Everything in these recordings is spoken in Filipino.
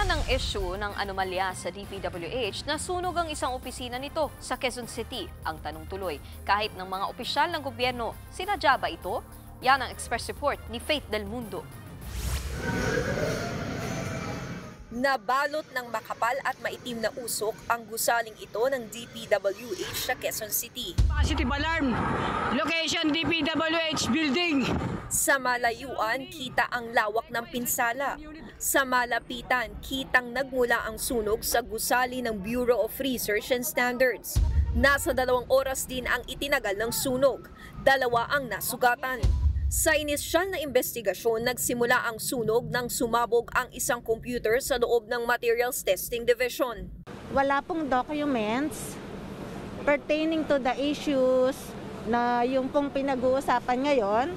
Nagkaroon ng issue ng anomalya sa DPWH na sunog ang isang opisina nito sa Quezon City. Ang tanong tuloy, kahit ng mga opisyal ng gobyerno, sinadya ba ito? Yan ang Express Report ni Faith Del Mundo. Nabalot ng makapal at maitim na usok ang gusaling ito ng DPWH sa Quezon City. Positive alarm! Location DPWH building! Sa malayuan, kita ang lawak ng pinsala. Sa malapitan, kitang nagmula ang sunog sa gusali ng Bureau of Research and Standards. Nasa 2 oras din ang itinagal ng sunog. 2 ang nasugatan. Sa inisyal na investigasyon, nagsimula ang sunog nang sumabog ang isang computer sa loob ng Materials Testing Division. Wala pong documents pertaining to the issues na yung pong pinag-uusapan ngayon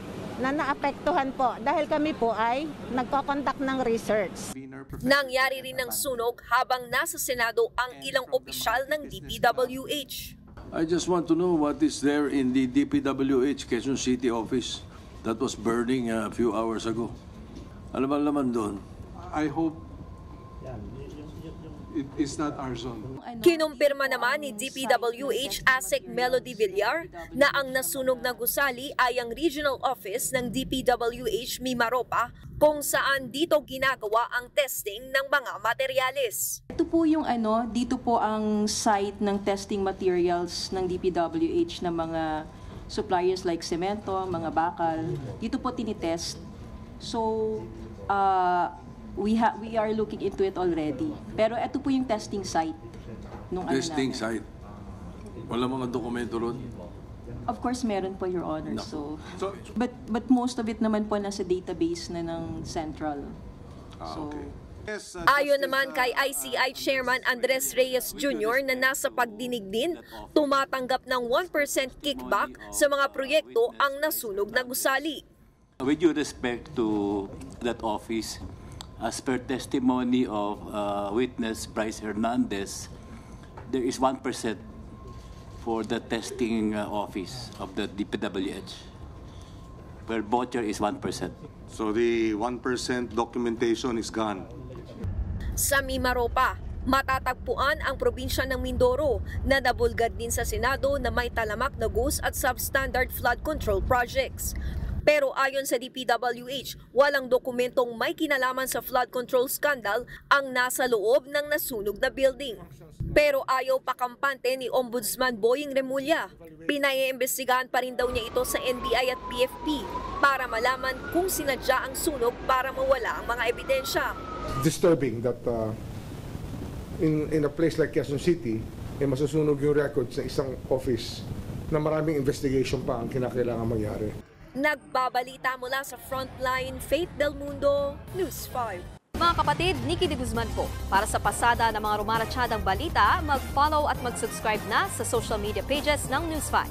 na naapektuhan po dahil kami po ay nagko-conduct ng research. Nangyari rin ng sunog habang nasa Senado ang ilang opisyal ng DPWH. I just want to know what is there in the DPWH Quezon City office that was burning a few hours ago. Ano ba naman doon? I hope it is not our zone. Kinumpirma naman ni DPWH ASEC Melody Villar na ang nasunog na gusali ay ang regional office ng DPWH Mimaropa kung saan dito ginagawa ang testing ng mga materyales. Ito po yung dito po ang site ng testing materials ng DPWH na mga suppliers like semento, mga bakal. Dito po tinitest. So, we are looking into it already. Pero ito po yung testing site. Testing site? Wala mga dokumento ron? Of course, meron po, Your Honor. No. But most of it naman po nasa database na ng Central. Okay. Ayon naman kay ICI Chairman Andres Reyes Jr. na nasa pagdinig din, tumatanggap ng 1% kickback sa mga proyekto ang nasunog na gusali. With due respect to that office, as per testimony of witness Bryce Hernandez, there is 1% for the testing office of the DPWH, where voucher is 1%. So the 1% documentation is gone. Sa Mimaropa, matatagpuan ang probinsya ng Mindoro na nabulgad din sa Senado na may talamak na GUS at substandard flood control projects. Pero ayon sa DPWH, walang dokumentong may kinalaman sa flood control scandal ang nasa loob ng nasunog na building. Pero ayaw pakampante ni Ombudsman Boying Remulla. Pinaiimbestigahan pa rin daw niya ito sa NBI at PFP para malaman kung sinadya ang sunog para mawala ang mga ebidensya. Disturbing that in a place like Quezon City, masusunog yung records sa isang office na maraming investigation pa ang kinakailangan mangyari. Nagbabalita mula sa Frontline, Faith Del Mundo, News 5. Mga kapatid, Nikki de Guzman po. Para sa pasada ng mga rumaratsyadang balita, mag-follow at mag-subscribe na sa social media pages ng News 5.